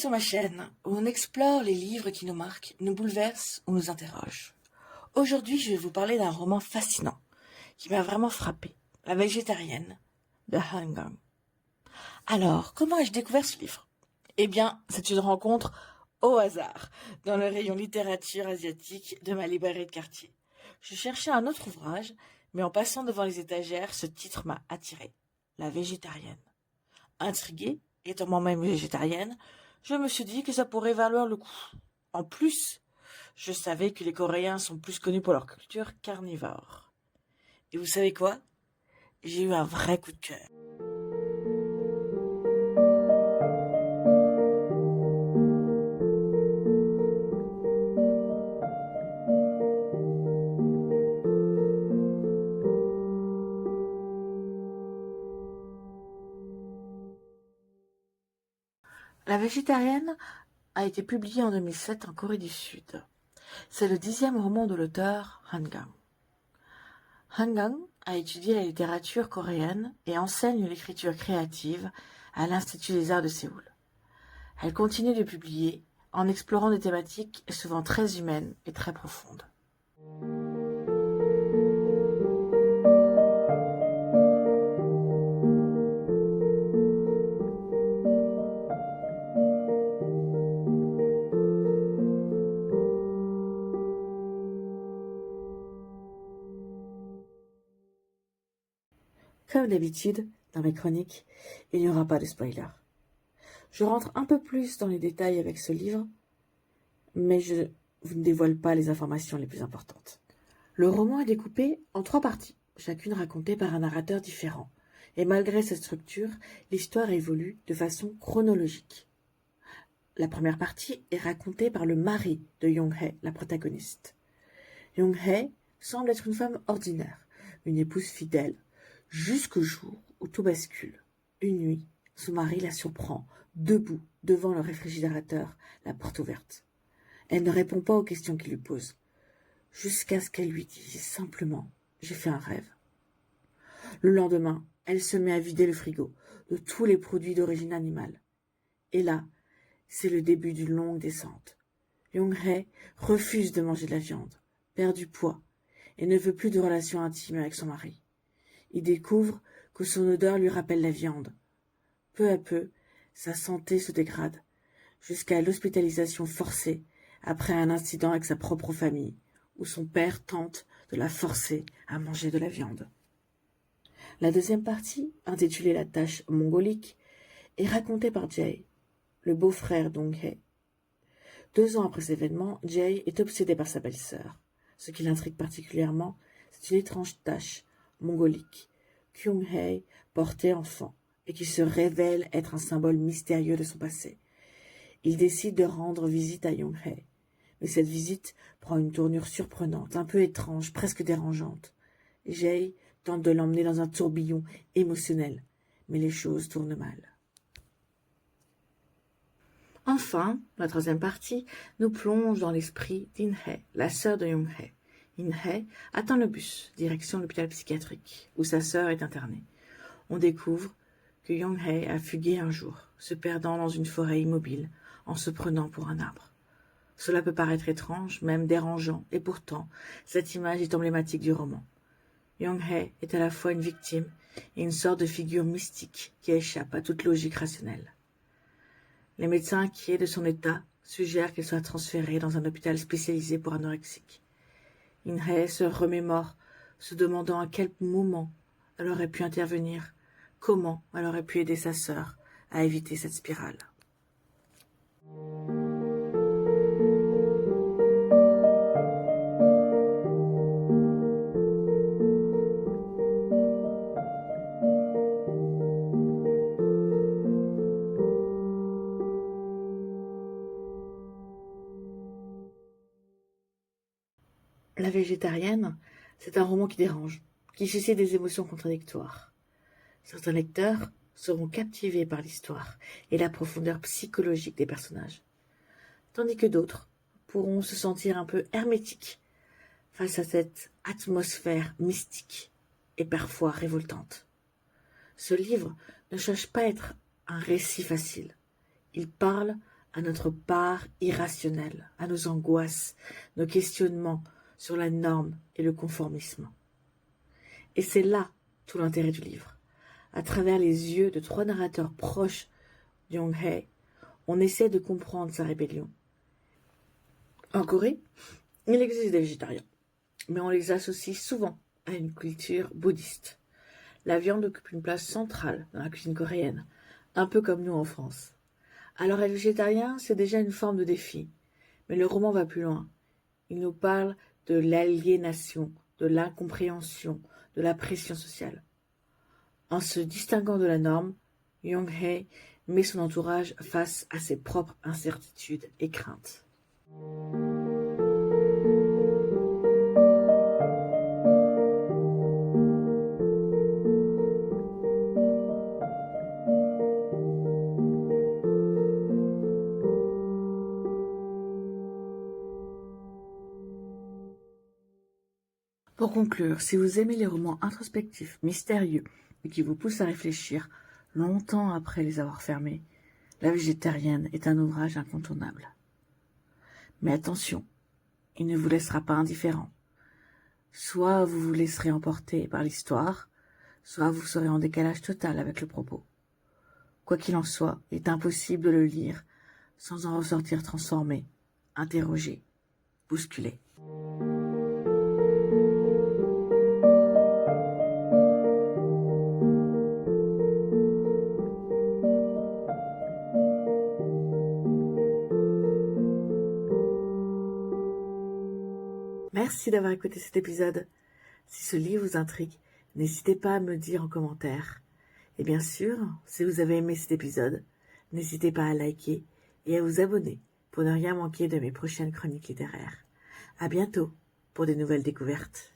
sur ma chaîne où on explore les livres qui nous marquent, nous bouleversent ou nous interrogent. Aujourd'hui, je vais vous parler d'un roman fascinant qui m'a vraiment frappé, La végétarienne de Han Gang. Alors, comment ai-je découvert ce livre? Eh bien, c'est une rencontre au hasard dans le rayon littérature asiatique de ma librairie de quartier. Je cherchais un autre ouvrage, mais en passant devant les étagères, ce titre m'a attiré, La végétarienne. Intriguée, étant moi-même végétarienne, je me suis dit que ça pourrait valoir le coup. En plus, je savais que les Coréens sont plus connus pour leur culture carnivore. Et vous savez quoi? J'ai eu un vrai coup de cœur. La végétarienne a été publiée en 2007 en Corée du Sud. C'est le 10e roman de l'auteur Han Gang. Han Gang a étudié la littérature coréenne et enseigne l'écriture créative à l'Institut des Arts de Séoul. Elle continue de publier en explorant des thématiques souvent très humaines et très profondes. Comme d'habitude, dans mes chroniques, il n'y aura pas de spoiler. Je rentre un peu plus dans les détails avec ce livre, mais je vous ne dévoile pas les informations les plus importantes. Le roman est découpé en 3 parties, chacune racontée par un narrateur différent. Et malgré cette structure, l'histoire évolue de façon chronologique. La première partie est racontée par le mari de Young-hae, la protagoniste. Young-hae semble être une femme ordinaire, une épouse fidèle, jusqu'au jour où tout bascule. Une nuit, son mari la surprend, debout devant le réfrigérateur, la porte ouverte. Elle ne répond pas aux questions qu'il lui pose, jusqu'à ce qu'elle lui dise simplement « J'ai fait un rêve ». Le lendemain, elle se met à vider le frigo de tous les produits d'origine animale. Et là, c'est le début d'une longue descente. Young-hae refuse de manger de la viande, perd du poids et ne veut plus de relations intimes avec son mari. Il découvre que son odeur lui rappelle la viande. Peu à peu, sa santé se dégrade, jusqu'à l'hospitalisation forcée après un incident avec sa propre famille, où son père tente de la forcer à manger de la viande. La deuxième partie, intitulée La tâche mongolique, est racontée par Jae, le beau-frère d'Young-hae. 2 ans après ces événements, Jae est obsédé par sa belle-sœur. Ce qui l'intrigue particulièrement, c'est une étrange tache mongolique qu'Young-hae portait enfant et qui se révèle être un symbole mystérieux de son passé. Il décide de rendre visite à Young-hae, mais cette visite prend une tournure surprenante, un peu étrange, presque dérangeante. Jae tente de l'emmener dans un tourbillon émotionnel, mais les choses tournent mal. Enfin, la troisième partie nous plonge dans l'esprit d'In-hae, la sœur de Young-hae. In-hae attend le bus, direction l'hôpital psychiatrique, où sa sœur est internée. On découvre que Young-hae a fugué un jour, se perdant dans une forêt immobile, en se prenant pour un arbre. Cela peut paraître étrange, même dérangeant, et pourtant, cette image est emblématique du roman. Young-hae est à la fois une victime et une sorte de figure mystique qui échappe à toute logique rationnelle. Les médecins inquiets de son état suggèrent qu'elle soit transférée dans un hôpital spécialisé pour anorexiques. In-hae se remémore, se demandant à quel moment elle aurait pu intervenir, comment elle aurait pu aider sa sœur à éviter cette spirale. La végétarienne, c'est un roman qui dérange, qui suscite des émotions contradictoires. Certains lecteurs seront captivés par l'histoire et la profondeur psychologique des personnages, tandis que d'autres pourront se sentir un peu hermétiques face à cette atmosphère mystique et parfois révoltante. Ce livre ne cherche pas à être un récit facile. Il parle à notre part irrationnelle, à nos angoisses, nos questionnements sur la norme et le conformisme. Et c'est là tout l'intérêt du livre. À travers les yeux de 3 narrateurs proches Jong-hae, on essaie de comprendre sa rébellion. En Corée, il existe des végétariens, mais on les associe souvent à une culture bouddhiste. La viande occupe une place centrale dans la cuisine coréenne, un peu comme nous en France. Alors être végétarien, c'est déjà une forme de défi, mais le roman va plus loin. Il nous parle de l'aliénation, de l'incompréhension, de la pression sociale. En se distinguant de la norme, Jong-hae met son entourage face à ses propres incertitudes et craintes. Pour conclure, si vous aimez les romans introspectifs, mystérieux et qui vous poussent à réfléchir longtemps après les avoir fermés, La végétarienne est un ouvrage incontournable. Mais attention, il ne vous laissera pas indifférent. Soit vous vous laisserez emporter par l'histoire, soit vous serez en décalage total avec le propos. Quoi qu'il en soit, il est impossible de le lire sans en ressortir transformé, interrogé, bousculé. Merci d'avoir écouté cet épisode. Si ce livre vous intrigue, n'hésitez pas à me le dire en commentaire. Et bien sûr, si vous avez aimé cet épisode, n'hésitez pas à liker et à vous abonner pour ne rien manquer de mes prochaines chroniques littéraires. À bientôt pour de nouvelles découvertes.